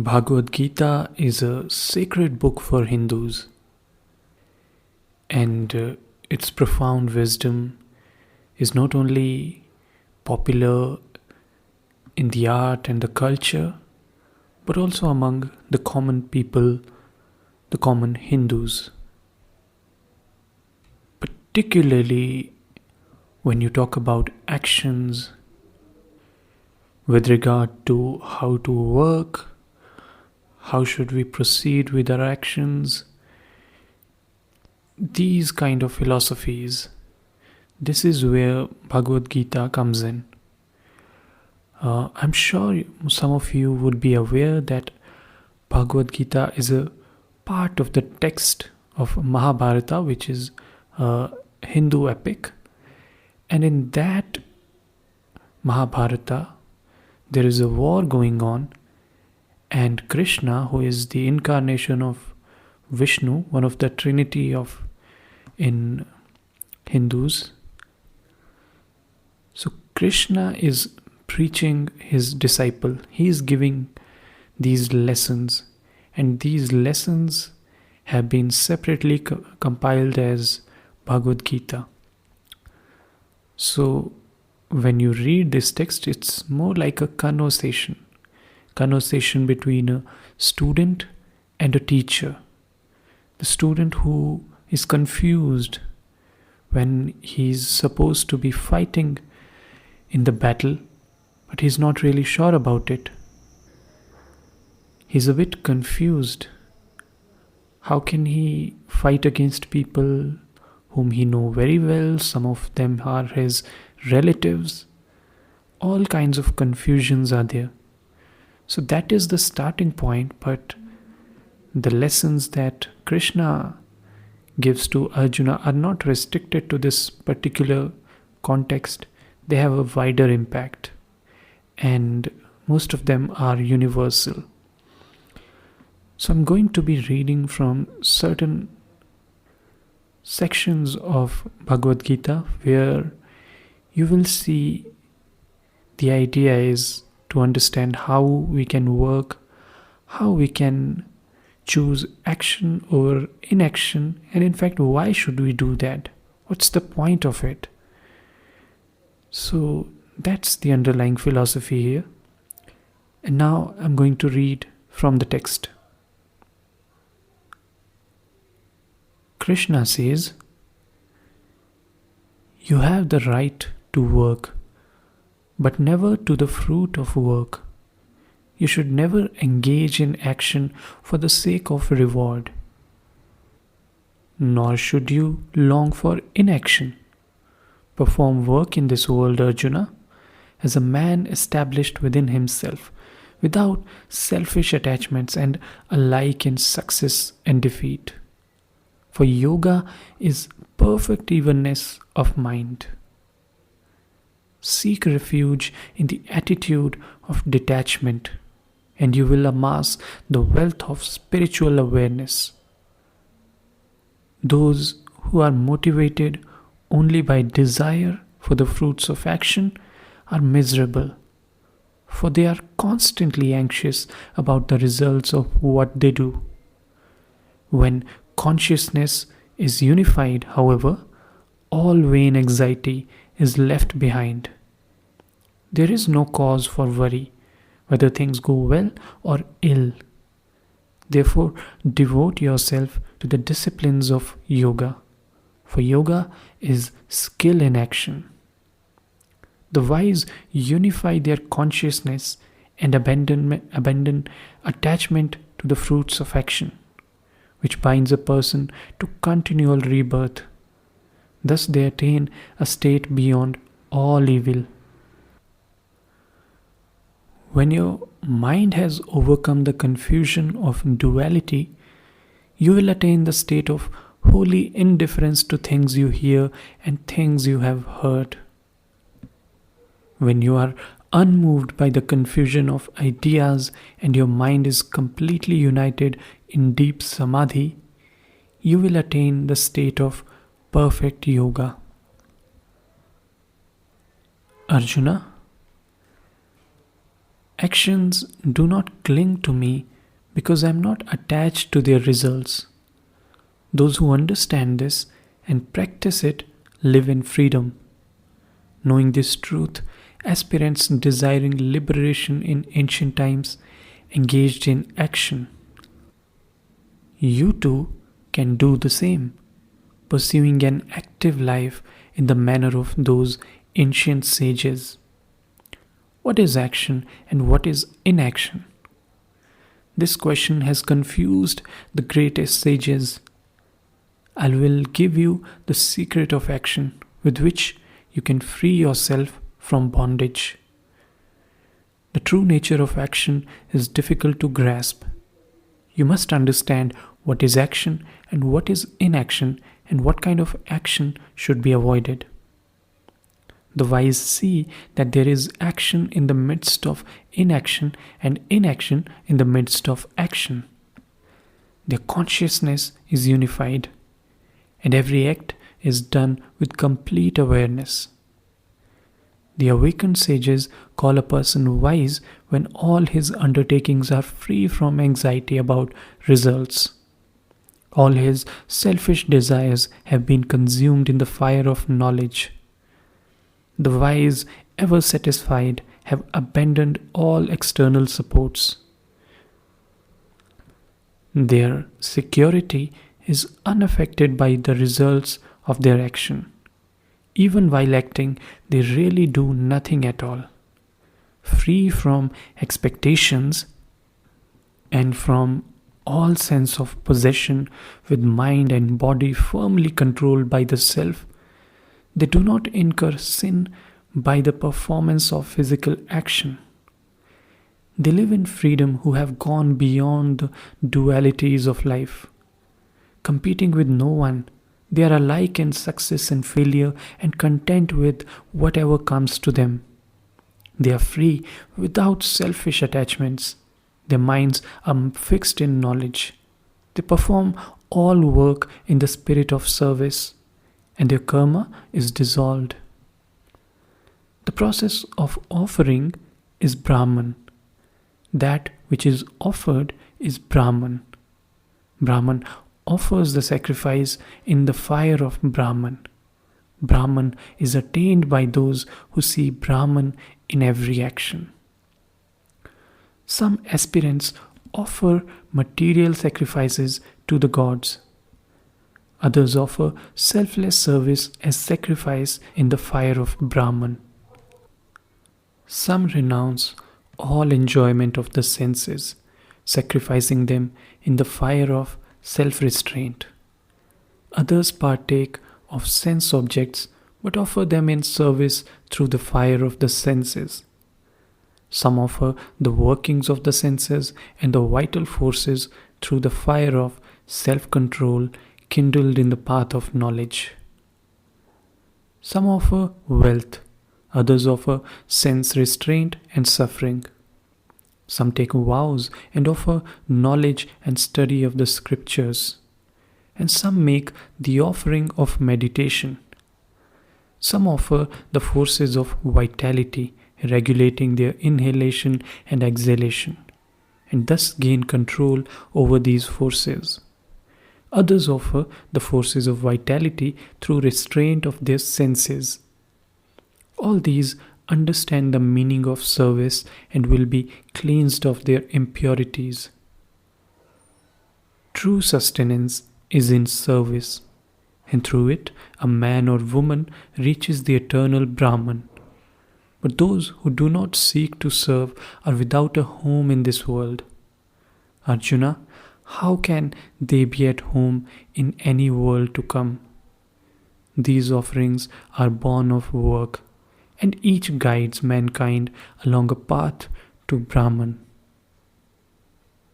Bhagavad Gita is a sacred book for Hindus, and its profound wisdom is not only popular in the art and the culture, but also among the common people, the common Hindus. Particularly when you talk about actions with regard to how to work, how should we proceed with our actions, these kind of philosophies, this is where Bhagavad Gita comes in. I'm sure some of you would be aware that Bhagavad Gita is a part of the text of Mahabharata, which is a Hindu epic. And in that Mahabharata, there is a war going on, and Krishna, who is the incarnation of Vishnu, one of the trinity of in Hindus. So Krishna is preaching his disciple. He is giving these lessons, and these lessons have been separately compiled as Bhagavad Gita. So when you read this text, it's more like a conversation between a student and a teacher. The student who is confused when he's supposed to be fighting in the battle, but he's not really sure about it. He's a bit confused. How can he fight against people whom he knows very well? Some of them are his relatives. All kinds of confusions are there. So that is the starting point, but the lessons that Krishna gives to Arjuna are not restricted to this particular context. They have a wider impact, and most of them are universal. So I'm going to be reading from certain sections of Bhagavad Gita where you will see the idea is to understand how we can work, how we can choose action over inaction, and in fact, why should we do that? What's the point of it? So that's the underlying philosophy here. And now I'm going to read from the text. Krishna says, "You have the right to work, but never to the fruit of work. You should never engage in action for the sake of reward. Nor should you long for inaction. Perform work in this world, Arjuna, as a man established within himself, without selfish attachments and alike in success and defeat. For yoga is perfect evenness of mind. Seek refuge in the attitude of detachment, and you will amass the wealth of spiritual awareness. Those who are motivated only by desire for the fruits of action are miserable, for they are constantly anxious about the results of what they do. When consciousness is unified, however, all vain anxiety is left behind. There is no cause for worry, whether things go well or ill. Therefore, devote yourself to the disciplines of yoga, for yoga is skill in action. The wise unify their consciousness and abandon attachment to the fruits of action, which binds a person to continual rebirth. Thus they attain a state beyond all evil. When your mind has overcome the confusion of duality, you will attain the state of holy indifference to things you hear and things you have heard. When you are unmoved by the confusion of ideas and your mind is completely united in deep samadhi, you will attain the state of perfect yoga. Arjuna, actions do not cling to me because I am not attached to their results. Those who understand this and practice it live in freedom. Knowing this truth, aspirants desiring liberation in ancient times engaged in action. You too can do the same, pursuing an active life in the manner of those ancient sages. What is action and what is inaction? This question has confused the greatest sages. I will give you the secret of action with which you can free yourself from bondage. The true nature of action is difficult to grasp. You must understand what is action and what is inaction and what kind of action should be avoided. The wise see that there is action in the midst of inaction and inaction in the midst of action. Their consciousness is unified, and every act is done with complete awareness. The awakened sages call a person wise when all his undertakings are free from anxiety about results. All his selfish desires have been consumed in the fire of knowledge. The wise, ever satisfied, have abandoned all external supports. Their security is unaffected by the results of their action. Even while acting, they really do nothing at all. Free from expectations and from all sense of possession, with mind and body firmly controlled by the self, they do not incur sin by the performance of physical action. They live in freedom who have gone beyond the dualities of life. Competing with no one, they are alike in success and failure and content with whatever comes to them. They are free without selfish attachments. Their minds are fixed in knowledge. They perform all work in the spirit of service, and their karma is dissolved. The process of offering is Brahman. That which is offered is Brahman. Brahman offers the sacrifice in the fire of Brahman. Brahman is attained by those who see Brahman in every action. Some aspirants offer material sacrifices to the gods. Others offer selfless service as sacrifice in the fire of Brahman. Some renounce all enjoyment of the senses, sacrificing them in the fire of self-restraint. Others partake of sense objects but offer them in service through the fire of the senses. Some offer the workings of the senses and the vital forces through the fire of self-control kindled in the path of knowledge. Some offer wealth, others offer sense restraint and suffering. Some take vows and offer knowledge and study of the scriptures. And some make the offering of meditation. Some offer the forces of vitality, regulating their inhalation and exhalation, and thus gain control over these forces. Others offer the forces of vitality through restraint of their senses. All these understand the meaning of service and will be cleansed of their impurities. True sustenance is in service, and through it a man or woman reaches the eternal Brahman. But those who do not seek to serve are without a home in this world. Arjuna, how can they be at home in any world to come? These offerings are born of work, and each guides mankind along a path to Brahman.